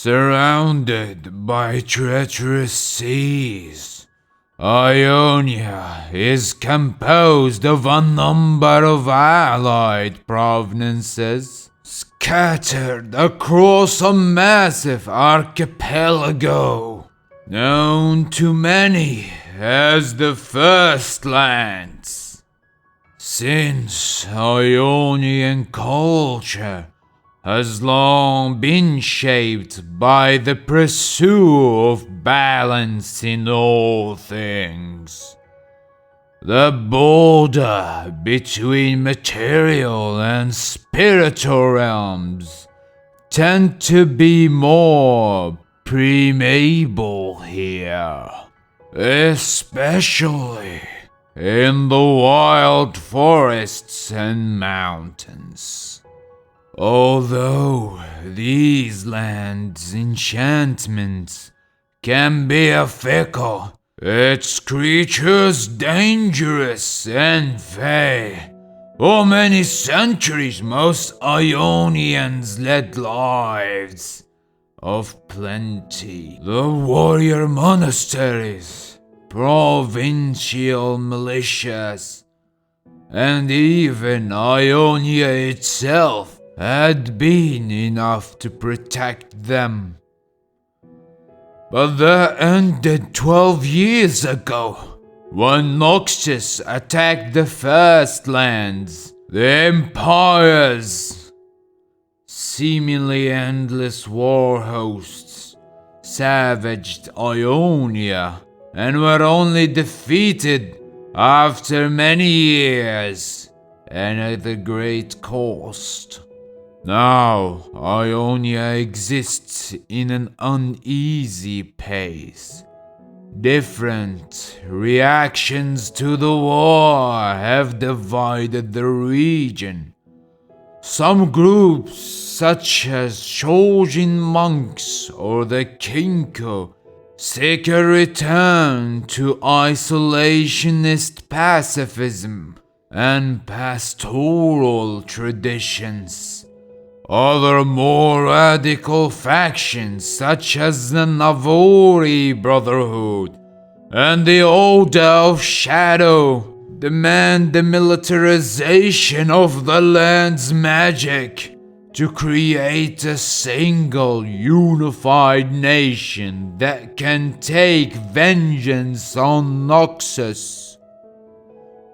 Surrounded by treacherous seas, Ionia is composed of a number of allied provinces scattered across a massive archipelago known to many as the First Lands. Since Ionian culture has long been shaped by the pursuit of balance in all things, the border between material and spiritual realms tend to be more permeable here, especially in the wild forests and mountains. Although these lands' enchantments can be fickle, its creatures dangerous and fey. For many centuries, most Ionians led lives of plenty. The warrior monasteries, provincial militias, and even Ionia itself had been enough to protect them. But that ended 12 years ago, when Noxus attacked the First Lands. The Empire's seemingly endless war hosts savaged Ionia and were only defeated after many years and at a great cost. Now, Ionia exists in an uneasy pace. Different reactions to the war have divided the region. Some groups, such as Shojin monks or the Kinko, seek a return to isolationist pacifism and pastoral traditions. Other more radical factions, such as the Navori Brotherhood and the Order of Shadow, demand the militarization of the land's magic to create a single unified nation that can take vengeance on Noxus.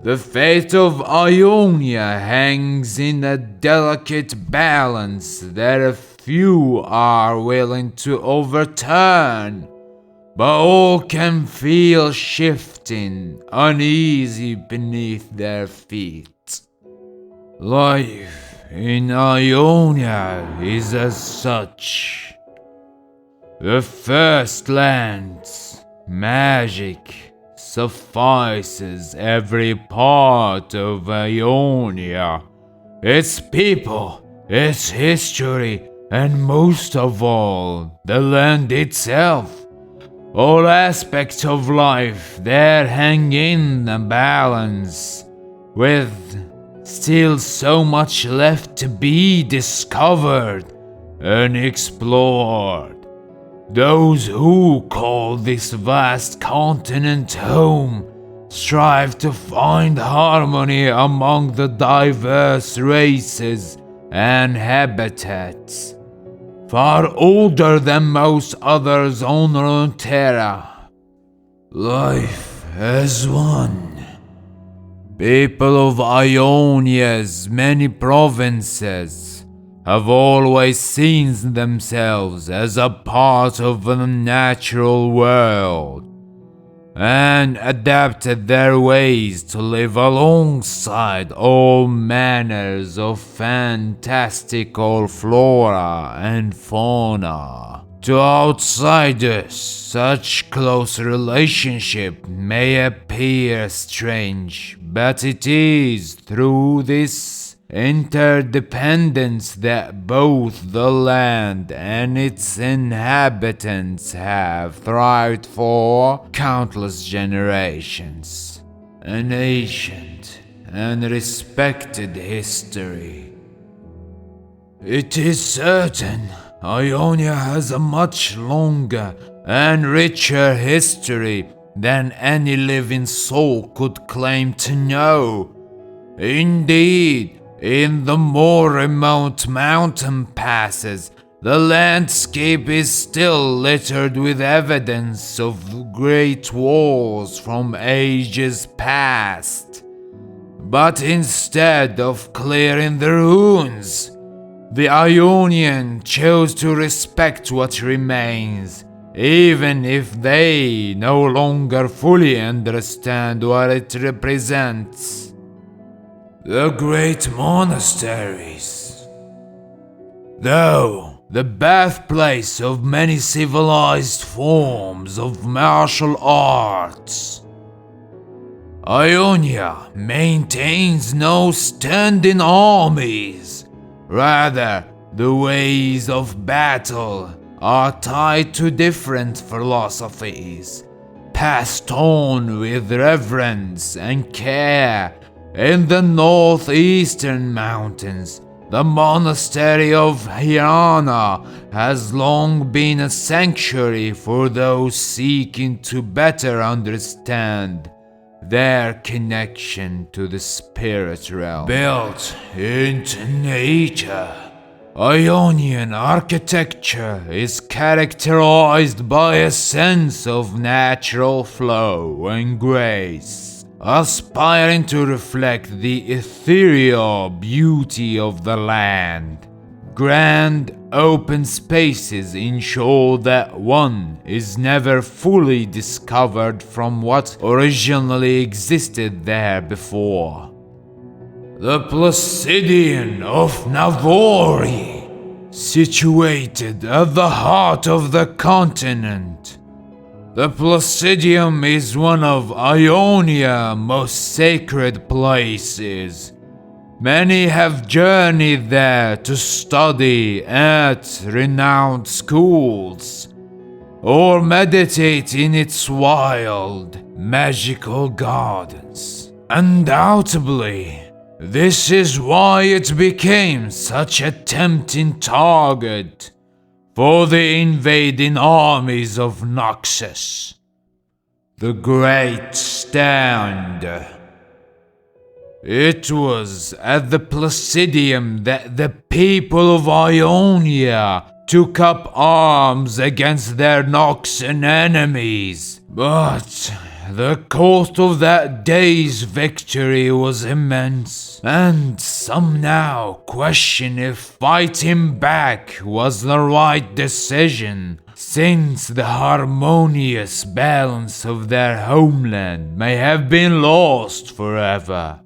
The fate of Ionia hangs in a delicate balance that a few are willing to overturn, but all can feel shifting, uneasy beneath their feet. Life in Ionia is as such. The First Lands, magic, suffices every part of Ionia, its people, its history, and most of all, the land itself. All aspects of life there hang in the balance, with still so much left to be discovered and explored. Those who call this vast continent home strive to find harmony among the diverse races and habitats, far older than most others on Runeterra. Life as one. People of Ionia's many provinces have always seen themselves as a part of the natural world and adapted their ways to live alongside all manners of fantastical flora and fauna. To outsiders, such close relationship may appear strange, but it is through this interdependence that both the land and its inhabitants have thrived for countless generations. An ancient and respected history. It is certain Ionia has a much longer and richer history than any living soul could claim to know. Indeed, in the more remote mountain passes, the landscape is still littered with evidence of great wars from ages past. But instead of clearing the ruins, the Ionian chose to respect what remains, even if they no longer fully understand what it represents. The great monasteries. Though the birthplace of many civilized forms of martial arts, Ionia maintains no standing armies. Rather, the ways of battle are tied to different philosophies, passed on with reverence and care. In the northeastern mountains, the monastery of Ionia has long been a sanctuary for those seeking to better understand their connection to the spirit realm. Built into nature, Ionian architecture is characterized by a sense of natural flow and grace, aspiring to reflect the ethereal beauty of the land. Grand open spaces ensure that one is never fully discovered from what originally existed there before. The Placidian of Navori, situated at the heart of the continent. The Placidium is one of Ionia's most sacred places. Many have journeyed there to study at renowned schools, or meditate in its wild, magical gardens. Undoubtedly, this is why it became such a tempting target for the invading armies of Noxus, the Great Stand. It was at the Placidium that the people of Ionia took up arms against their Noxian enemies. But the cost of that day's victory was immense, and some now question if fighting back was the right decision, since the harmonious balance of their homeland may have been lost forever.